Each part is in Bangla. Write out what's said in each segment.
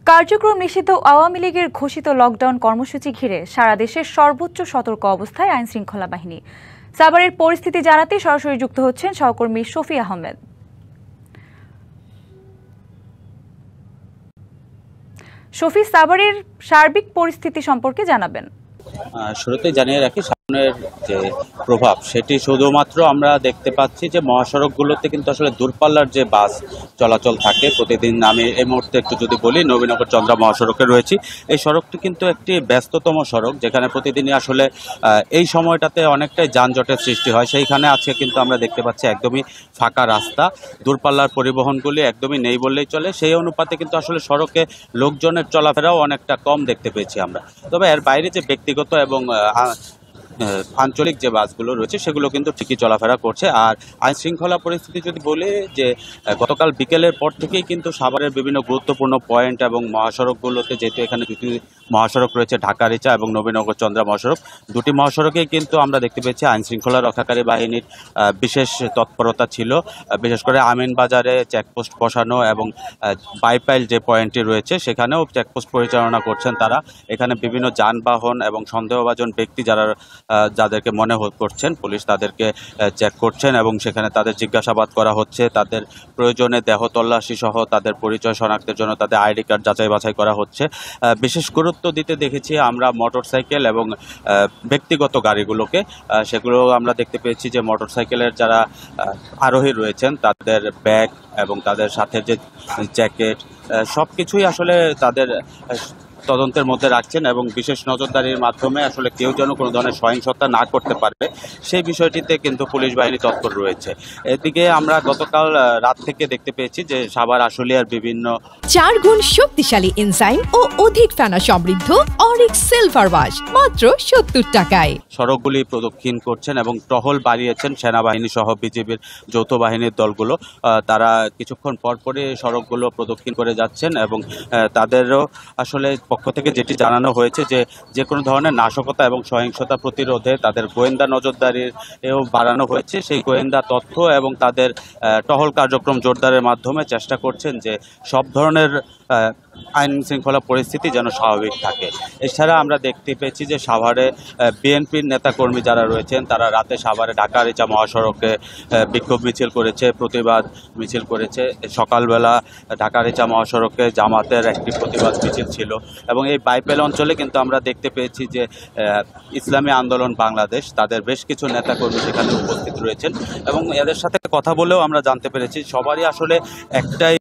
কার্যক্রম নিষিদ্ধ আওয়ামী লীগের ঘোষিত লকডাউন কর্মসূচি ঘিরে সারা দেশের সর্বোচ্চ সতর্ক অবস্থায় আইনশৃঙ্খলা বাহিনী। সাভারের পরিস্থিতি জানাতে সরাসরি যুক্ত হচ্ছেন সহকর্মী শফি আহমেদ। শফি, সাভারের সার্বিক পরিস্থিতি সম্পর্কে জানাবেন। শুরুতেই জানিয়ে রাখি, সামনের যে প্রভাব সেটি শুধুমাত্র আমরা দেখতে পাচ্ছি যে মহাসড়কগুলোতে কিন্তু আসলে দূরপাল্লার যে বাস চলাচল থাকে প্রতিদিন। আমি এই মুহূর্তে একটু যদি বলি, নবীনগর চন্দ্রা মহাসড়কে রয়েছি। এই সড়কটি কিন্তু একটি ব্যস্ততম সড়ক, যেখানে প্রতিদিনই আসলে এই সময়টাতে অনেকটাই যানজটের সৃষ্টি হয়। সেইখানে আজকে কিন্তু আমরা দেখতে পাচ্ছি একদমই ফাঁকা রাস্তা, দূরপাল্লার পরিবহনগুলি একদমই নেই বললেই চলে। সেই অনুপাতে কিন্তু আসলে সড়কে লোকজনের চলাফেরাও অনেকটা কম দেখতে পেয়েছি আমরা। তবে এর বাইরে যে ব্যক্তিগত এবং আঞ্চলিক যে বাসগুলো রয়েছে সেগুলো কিন্তু ঠিকই চলাফেরা করছে। আর আইন শৃঙ্খলা পরিস্থিতি যদি বলি, যে গতকাল বিকেলের পর থেকেই কিন্তু সাভারের বিভিন্ন গুরুত্বপূর্ণ পয়েন্ট এবং মহাসড়কগুলোতে, যেহেতু এখানে দুটি মহাসড়ক রয়েছে, ঢাকা রিচা এবং নবীনগর চন্দ্রা মহাসড়ক, দুটি মহাসড়কেই কিন্তু আমরা দেখতে পেয়েছি আইন শৃঙ্খলা রক্ষাকারী বাহিনীর বিশেষ তৎপরতা ছিল। বিশেষ করে আমিনবাজারে চেকপোস্ট বসানো এবং বাইপাইল যে পয়েন্টটি রয়েছে সেখানেও চেকপোস্ট পরিচালনা করছেন তারা। এখানে বিভিন্ন যানবাহন এবং সন্দেহভাজন ব্যক্তি যাদেরকে মনে করছেন পুলিশ, তাদেরকে চেক করছেন এবং সেখানে তাদের জিজ্ঞাসাবাদ করা হচ্ছে। তাদের প্রয়োজনে দেহ তল্লাশি সহ তাদের পরিচয় শনাক্তের জন্য তাদের আইডি কার্ড যাচাই বাছাই করা হচ্ছে। বিশেষ গুরুত্ব দিতে দেখেছি আমরা মোটরসাইকেল এবং ব্যক্তিগত গাড়িগুলোকে। সেগুলো আমরা দেখতে পেয়েছি যে মোটরসাইকেলের যারা আরোহী রয়েছেন তাদের ব্যাগ এবং তাদের সাথে যে জ্যাকেট সব কিছুই আসলে তাদের তদন্তের মধ্যে রাখছেন এবং বিশেষ নজরদারির মাধ্যমে আসলে কেউ যেন কোনো ধরনের সহিংসতা না করতে পারে সেই বিষয়টিতে কিন্তু পুলিশ বাহিনী তৎপর রয়েছে। এদিকে আমরা গতকাল রাত থেকে দেখতে পেয়েছি যে সাভার আশুলিয়ার বিভিন্ন 4 গুণ শক্তিশালী এনজাইম ও অধিক ফেনা সমৃদ্ধ অরিক সিলভার ওয়াশ মাত্র 70 টাকায়। সড়কগুলি প্রদক্ষিণ করছেন এবং টহল বাড়িয়েছেন সেনাবাহিনী সহ বিজিবির যৌথ বাহিনীর দলগুলো। তারা কিছুক্ষণ পরপরই সড়কগুলো প্রদক্ষিণ করে যাচ্ছেন এবং তাদেরও আসলে পক্ষ থেকে যেটি জানানো হয়েছে যে কোনো ধরনের নাশকতা এবং সহিংসতা প্রতিরোধে তাদের গোয়েন্দা নজরদারিও বাড়ানো হয়েছে। সেই গোয়েন্দা তথ্য এবং তাদের টহল কার্যক্রম জোরদারের মাধ্যমে চেষ্টা করছেন যে সব ধরনের আইন শৃঙ্খলা পরিস্থিতি যেন স্বাভাবিক থাকে। এছাড়া আমরা দেখতে পেয়েছি যে সাভারে বিএনপির নেতাকর্মী যারা রয়েছেন তারা রাতে সাভারে ঢাকা রিচা মহাসড়কে বিক্ষোভ মিছিল করেছে, প্রতিবাদ মিছিল করেছে। সকালবেলা ঢাকা রিচা মহাসড়কে জামাতের একটি প্রতিবাদ মিছিল ছিল এবং এই বাইপেল অঞ্চলে কিন্তু আমরা দেখতে পেয়েছি যে ইসলামী আন্দোলন বাংলাদেশ তাদের বেশ কিছু নেতাকর্মী সেখানে উপস্থিত রয়েছেন এবং এদের সাথে কথা বলেও আমরা জানতে পেরেছি সবারই আসলে একটাই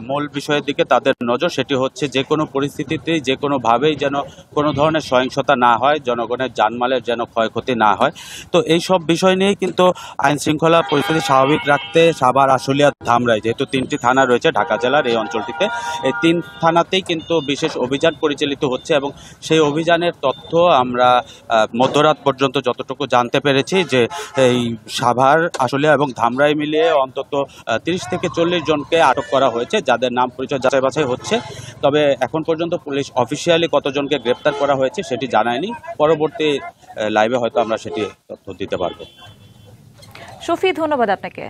মূল বিষয়ের দিকে তাদের নজর, সেটি হচ্ছে যে কোনো পরিস্থিতিতেই যে কোনোভাবেই যেন কোনো ধরনের সহিংসতা না হয়, জনগণের জানমালের যেন ক্ষয়ক্ষতি না হয়। তো এই সব বিষয় নিয়েই কিন্তু আইন শৃঙ্খলা পরিস্থিতি স্বাভাবিক রাখতে সাভার, আশুলিয়া, ধামরাই, যেহেতু 3টি থানা রয়েছে ঢাকা জেলার এই অঞ্চলটিতে, এই 3 থানাতেই কিন্তু বিশেষ অভিযান পরিচালিত হচ্ছে এবং সেই অভিযানের তথ্য আমরা মধ্যরাত পর্যন্ত যতটুকু জানতে পেরেছি যে এই সাভার, আশুলিয়া এবং ধামরাই মিলিয়ে অন্তত 30 থেকে 40 জনকে আটক করা হয়েছে, যাদের নাম পরিচয় যাচাই বাছাই হচ্ছে। তবে এখন পর্যন্ত পুলিশ অফিসিয়ালি কতজনকে গ্রেপ্তার করা হয়েছে সেটি জানায়নি। পরবর্তী লাইভে হয়তো আমরা সেটি তথ্য দিতে পারবো। শফি, ধন্যবাদ আপনাকে।